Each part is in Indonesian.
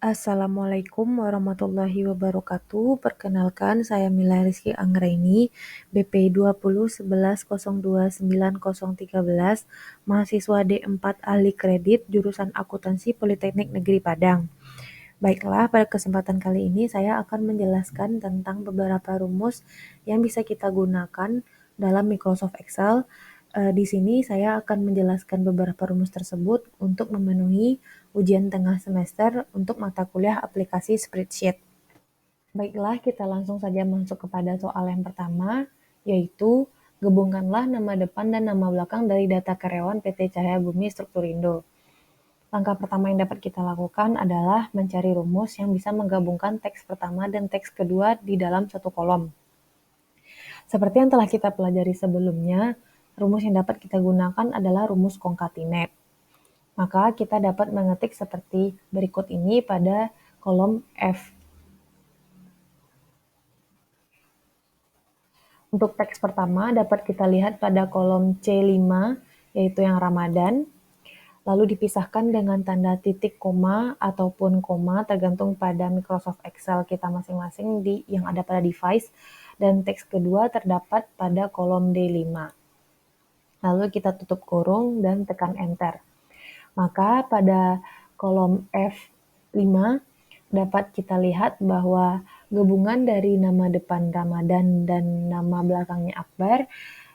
Assalamualaikum warahmatullahi wabarakatuh. Perkenalkan, saya Mila Rizky Anggraini, BP 201101290013, mahasiswa D4 Ahli Kredit, jurusan Akuntansi Politeknik Negeri Padang. Baiklah, pada kesempatan kali ini saya akan menjelaskan tentang beberapa rumus yang bisa kita gunakan dalam Microsoft Excel. Di sini saya akan menjelaskan beberapa rumus tersebut untuk memenuhi ujian tengah semester untuk mata kuliah aplikasi spreadsheet. Baiklah, kita langsung saja masuk kepada soal yang pertama, yaitu gabungkanlah nama depan dan nama belakang dari data karyawan PT Cahaya Bumi Strukturindo. Langkah pertama yang dapat kita lakukan adalah mencari rumus yang bisa menggabungkan teks pertama dan teks kedua di dalam satu kolom. Seperti yang telah kita pelajari sebelumnya, rumus yang dapat kita gunakan adalah rumus concatenate. Maka kita dapat mengetik seperti berikut ini pada kolom F. Untuk teks pertama dapat kita lihat pada kolom C5, yaitu yang Ramadan, lalu dipisahkan dengan tanda titik koma ataupun koma tergantung pada Microsoft Excel kita masing-masing yang ada pada device, dan teks kedua terdapat pada kolom D5. Lalu kita tutup kurung dan tekan enter. Maka pada kolom F5 dapat kita lihat bahwa gabungan dari nama depan Ramadan dan nama belakangnya Akbar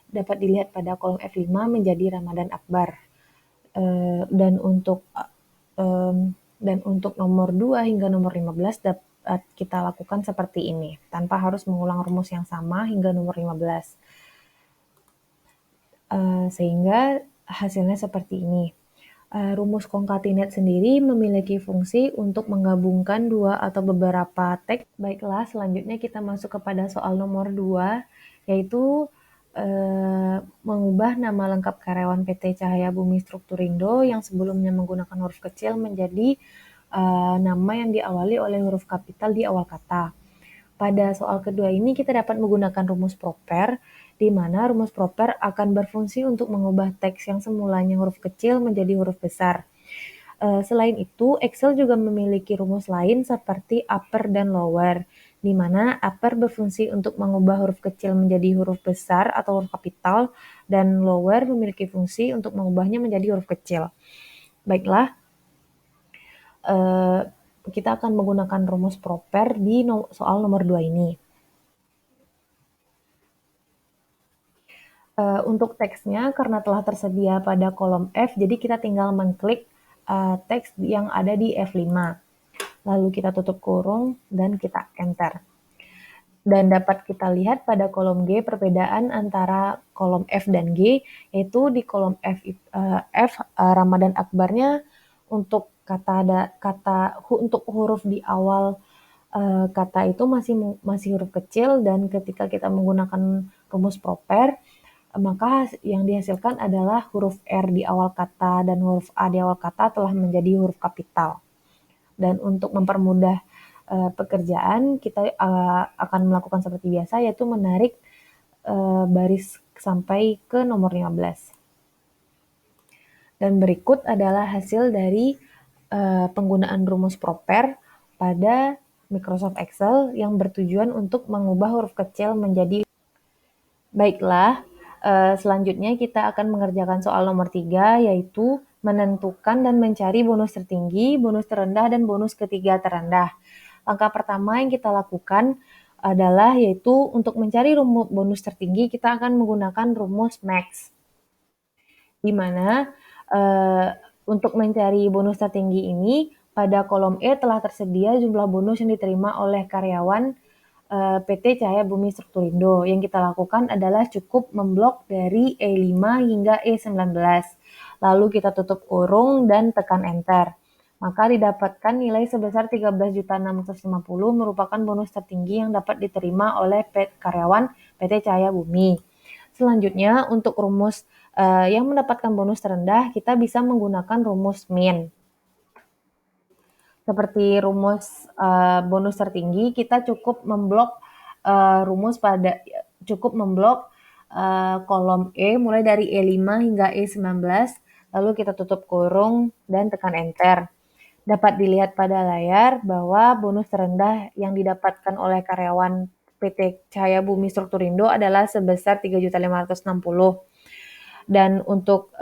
dapat dilihat pada kolom F5 menjadi Ramadan Akbar. Dan untuk nomor 2 hingga nomor 15 dapat kita lakukan seperti ini, tanpa harus mengulang rumus yang sama hingga nomor 15. Sehingga hasilnya seperti ini. Rumus concatenate sendiri memiliki fungsi untuk menggabungkan dua atau beberapa teks. Baiklah, selanjutnya kita masuk kepada soal nomor 2, yaitu mengubah nama lengkap karyawan PT Cahaya Bumi Strukturindo yang sebelumnya menggunakan huruf kecil menjadi nama yang diawali oleh huruf kapital di awal kata. Pada soal kedua ini kita dapat menggunakan rumus proper, di mana rumus proper akan berfungsi untuk mengubah teks yang semulanya huruf kecil menjadi huruf besar. Selain itu, Excel juga memiliki rumus lain seperti upper dan lower, di mana upper berfungsi untuk mengubah huruf kecil menjadi huruf besar atau huruf kapital, dan lower memiliki fungsi untuk mengubahnya menjadi huruf kecil. Baiklah, kita akan menggunakan rumus proper di soal nomor 2 ini. Untuk teksnya, karena telah tersedia pada kolom F, jadi kita tinggal mengklik teks yang ada di F5. Lalu kita tutup kurung dan kita enter. Dan dapat kita lihat pada kolom G perbedaan antara kolom F dan G, yaitu di kolom F Ramadan Akbarnya untuk untuk huruf di awal kata itu masih huruf kecil, dan ketika kita menggunakan rumus proper, maka yang dihasilkan adalah huruf R di awal kata dan huruf A di awal kata telah menjadi huruf kapital. Dan untuk mempermudah pekerjaan, kita akan melakukan seperti biasa, yaitu menarik baris sampai ke nomor 15. Dan berikut adalah hasil dari penggunaan rumus proper pada Microsoft Excel yang bertujuan untuk mengubah huruf kecil menjadi. Baiklah, selanjutnya kita akan mengerjakan soal nomor 3, yaitu menentukan dan mencari bonus tertinggi, bonus terendah, dan bonus ketiga terendah. Langkah pertama yang kita lakukan adalah yaitu untuk mencari bonus tertinggi, kita akan menggunakan rumus max, di mana untuk mencari bonus tertinggi ini pada kolom E telah tersedia jumlah bonus yang diterima oleh karyawan PT Cahaya Bumi Strukturindo. Yang kita lakukan adalah cukup memblok dari E5 hingga E19. Lalu kita tutup kurung dan tekan enter. Maka didapatkan nilai sebesar 13.650 merupakan bonus tertinggi yang dapat diterima oleh karyawan PT Cahaya Bumi. Selanjutnya, untuk rumus yang mendapatkan bonus terendah, kita bisa menggunakan rumus min. Seperti rumus bonus tertinggi, kita cukup memblok kolom E mulai dari E5 hingga E19, lalu kita tutup kurung dan tekan enter. Dapat dilihat pada layar bahwa bonus terendah yang didapatkan oleh karyawan PT Cahaya Bumi Strukturindo adalah sebesar 3.560.000. Dan untuk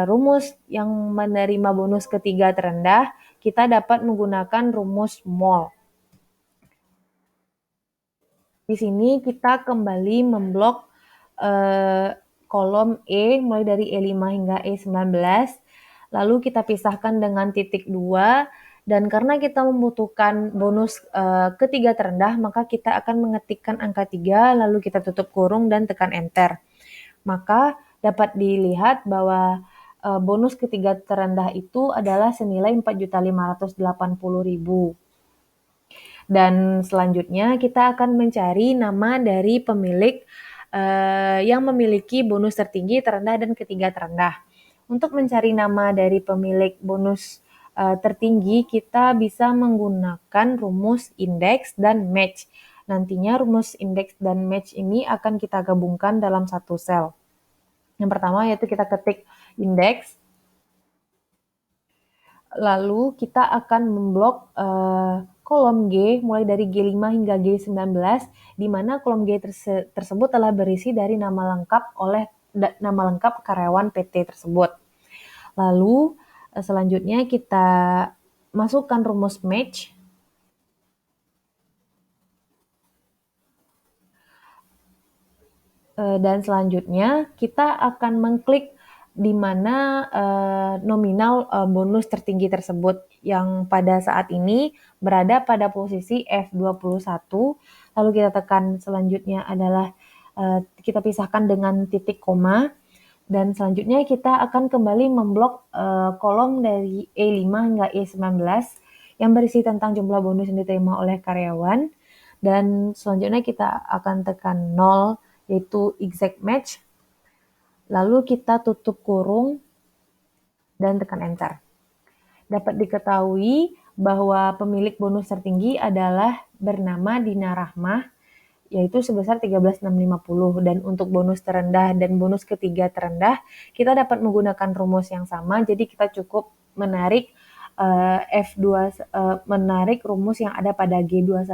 rumus yang menerima bonus ketiga terendah, kita dapat menggunakan rumus MOL. Di sini kita kembali memblok kolom E mulai dari E5 hingga E19, lalu kita pisahkan dengan titik 2, dan karena kita membutuhkan bonus ketiga terendah, maka kita akan mengetikkan angka 3, lalu kita tutup kurung dan tekan enter. Maka dapat dilihat bahwa bonus ketiga terendah itu adalah senilai 4.580.000. Dan selanjutnya kita akan mencari nama dari pemilik yang memiliki bonus tertinggi, terendah, dan ketiga terendah. Untuk mencari nama dari pemilik bonus tertinggi, kita bisa menggunakan rumus indeks dan match. Nantinya rumus indeks dan match ini akan kita gabungkan dalam satu sel. Yang pertama yaitu kita ketik indeks, lalu kita akan memblok kolom G mulai dari G5 hingga G19, di mana kolom G tersebut telah berisi dari nama lengkap karyawan PT tersebut. Lalu selanjutnya kita masukkan rumus match. Dan selanjutnya kita akan mengklik di mana nominal bonus tertinggi tersebut yang pada saat ini berada pada posisi F21. Lalu kita tekan selanjutnya adalah kita pisahkan dengan titik koma, dan selanjutnya kita akan kembali memblok kolom dari E5 hingga E19 yang berisi tentang jumlah bonus yang diterima oleh karyawan, dan selanjutnya kita akan tekan 0 yaitu exact match, lalu kita tutup kurung dan tekan enter. Dapat diketahui bahwa pemilik bonus tertinggi adalah bernama Dina Rahmah, yaitu sebesar 13.650, dan untuk bonus terendah dan bonus ketiga terendah kita dapat menggunakan rumus yang sama, jadi kita cukup menarik menarik rumus yang ada pada G21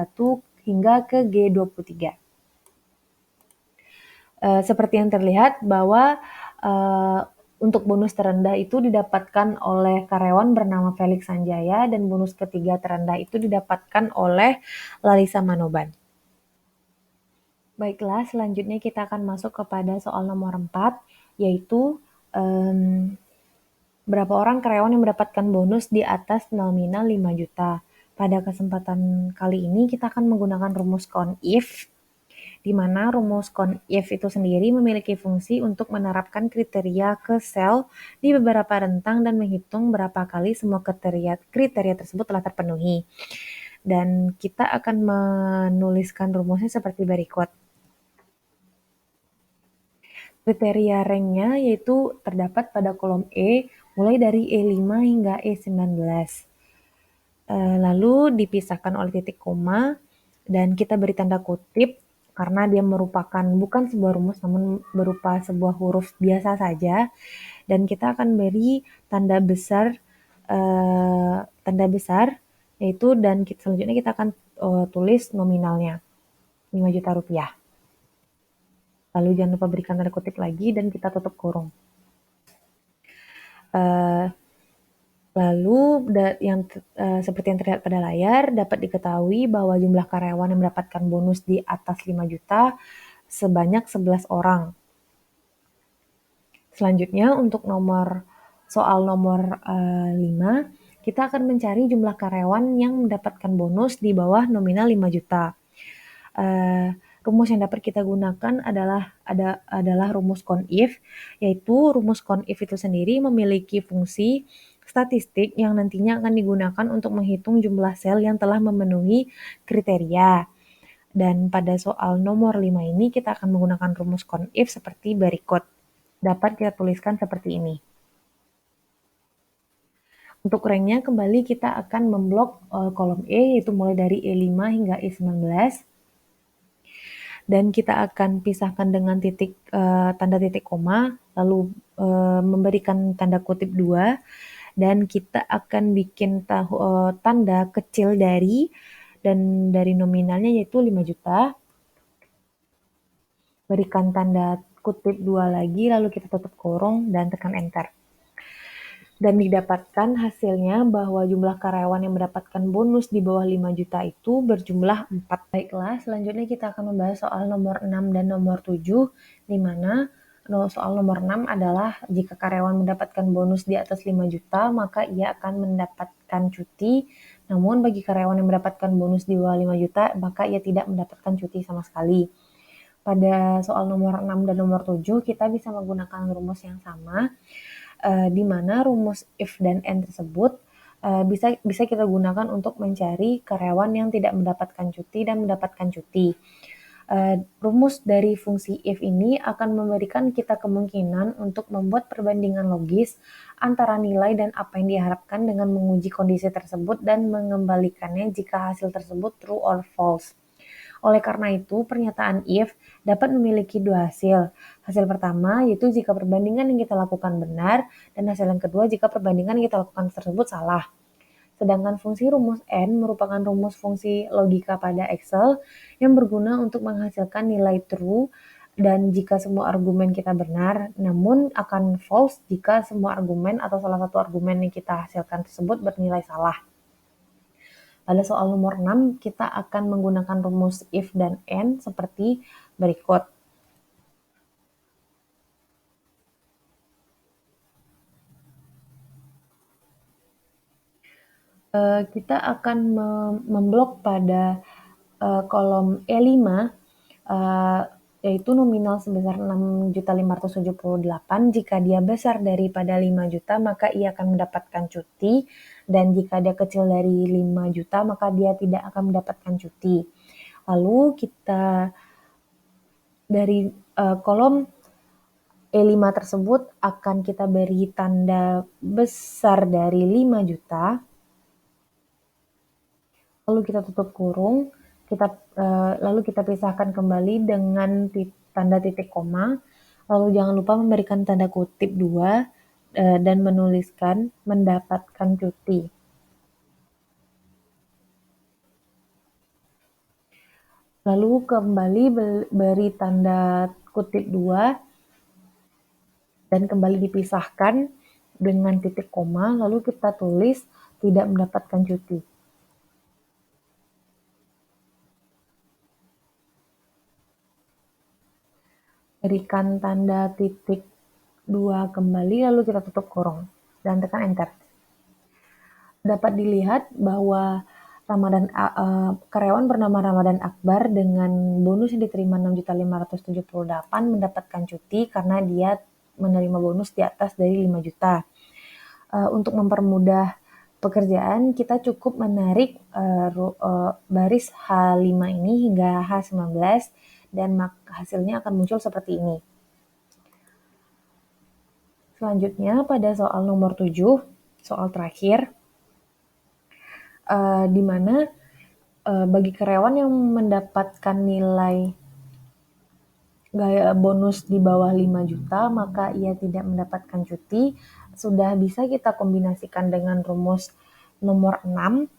hingga ke G23. Seperti yang terlihat bahwa untuk bonus terendah itu didapatkan oleh karyawan bernama Felix Sanjaya, dan bonus ketiga terendah itu didapatkan oleh Larissa Manoban. Baiklah, selanjutnya kita akan masuk kepada soal nomor 4, yaitu berapa orang karyawan yang mendapatkan bonus di atas nominal 5 juta. Pada kesempatan kali ini kita akan menggunakan rumus CONIF, di mana rumus CONIF itu sendiri memiliki fungsi untuk menerapkan kriteria ke sel di beberapa rentang dan menghitung berapa kali semua kriteria tersebut telah terpenuhi. Dan kita akan menuliskan rumusnya seperti berikut. Kriteria ranknya yaitu terdapat pada kolom E mulai dari E5 hingga E19. Lalu dipisahkan oleh titik koma dan kita beri tanda kutip karena dia merupakan bukan sebuah rumus namun berupa sebuah huruf biasa saja, dan kita akan beri tanda besar yaitu, dan selanjutnya kita akan tulis nominalnya 5 juta rupiah. Lalu jangan lupa berikan tanda kutip lagi dan kita tutup kurung. Lalu seperti yang terlihat pada layar, dapat diketahui bahwa jumlah karyawan yang mendapatkan bonus di atas 5 juta sebanyak 11 orang. Selanjutnya untuk soal nomor 5, kita akan mencari jumlah karyawan yang mendapatkan bonus di bawah nominal 5 juta. Rumus yang dapat kita gunakan adalah rumus CONIF, yaitu rumus CONIF itu sendiri memiliki fungsi statistik yang nantinya akan digunakan untuk menghitung jumlah sel yang telah memenuhi kriteria. Dan pada soal nomor 5 ini kita akan menggunakan rumus CONIF seperti berikut. Dapat kita tuliskan seperti ini. Untuk ranknya kembali kita akan memblok kolom E, yaitu mulai dari E5 hingga E19. Dan kita akan pisahkan dengan tanda titik koma, lalu memberikan tanda kutip 2, dan kita akan bikin tanda kecil dari dan dari nominalnya yaitu 5 juta. Berikan tanda kutip 2 lagi, lalu kita tutup kurung dan tekan enter. Dan didapatkan hasilnya bahwa jumlah karyawan yang mendapatkan bonus di bawah 5 juta itu berjumlah 4. Baiklah, selanjutnya kita akan membahas soal nomor 6 dan nomor 7, di mana soal nomor 6 adalah jika karyawan mendapatkan bonus di atas 5 juta, maka ia akan mendapatkan cuti. Namun bagi karyawan yang mendapatkan bonus di bawah 5 juta, maka ia tidak mendapatkan cuti sama sekali. Pada soal nomor 6 dan nomor 7, kita bisa menggunakan rumus yang sama, di mana rumus if dan and tersebut bisa kita gunakan untuk mencari karyawan yang tidak mendapatkan cuti dan mendapatkan cuti. Rumus dari fungsi if ini akan memberikan kita kemungkinan untuk membuat perbandingan logis antara nilai dan apa yang diharapkan dengan menguji kondisi tersebut dan mengembalikannya jika hasil tersebut true or false. Oleh karena itu, pernyataan if dapat memiliki dua hasil. Hasil pertama yaitu jika perbandingan yang kita lakukan benar, dan hasil yang kedua jika perbandingan yang kita lakukan tersebut salah. Sedangkan fungsi rumus N merupakan rumus fungsi logika pada Excel yang berguna untuk menghasilkan nilai true dan jika semua argumen kita benar, namun akan false jika semua argumen atau salah satu argumen yang kita hasilkan tersebut bernilai salah. Pada soal nomor 6, kita akan menggunakan rumus if dan and seperti berikut. Kita akan memblok pada kolom E5, yaitu nominal sebesar 6.578. Jika dia besar daripada 5 juta, maka ia akan mendapatkan cuti. Dan jika dia kecil dari 5 juta, maka dia tidak akan mendapatkan cuti. Lalu kita dari kolom E5 tersebut akan kita beri tanda besar dari 5 juta. Lalu kita tutup kurung, lalu kita pisahkan kembali dengan tanda titik koma. Lalu jangan lupa memberikan tanda kutip 2 dan menuliskan mendapatkan cuti. Lalu kembali beri tanda kutip 2 dan kembali dipisahkan dengan titik koma, lalu kita tulis tidak mendapatkan cuti. Berikan tanda titik 2 kembali, lalu kita tutup kurung dan tekan enter. Dapat dilihat bahwa karyawan bernama Ramadan Akbar dengan bonus yang diterima 6.578 mendapatkan cuti karena dia menerima bonus di atas dari 5 juta. Untuk mempermudah pekerjaan, kita cukup menarik baris H5 ini hingga H19 dan hasilnya akan muncul seperti ini. Selanjutnya pada soal nomor 7, soal terakhir, di mana bagi karyawan yang mendapatkan nilai bonus di bawah 5 juta, maka ia tidak mendapatkan cuti. Sudah bisa kita kombinasikan dengan rumus nomor 6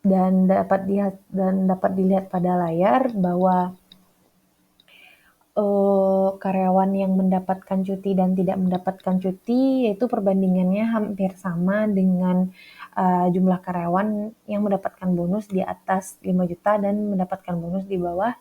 dan dapat dilihat pada layar bahwa karyawan yang mendapatkan cuti dan tidak mendapatkan cuti yaitu perbandingannya hampir sama dengan jumlah karyawan yang mendapatkan bonus di atas 5 juta dan mendapatkan bonus di bawah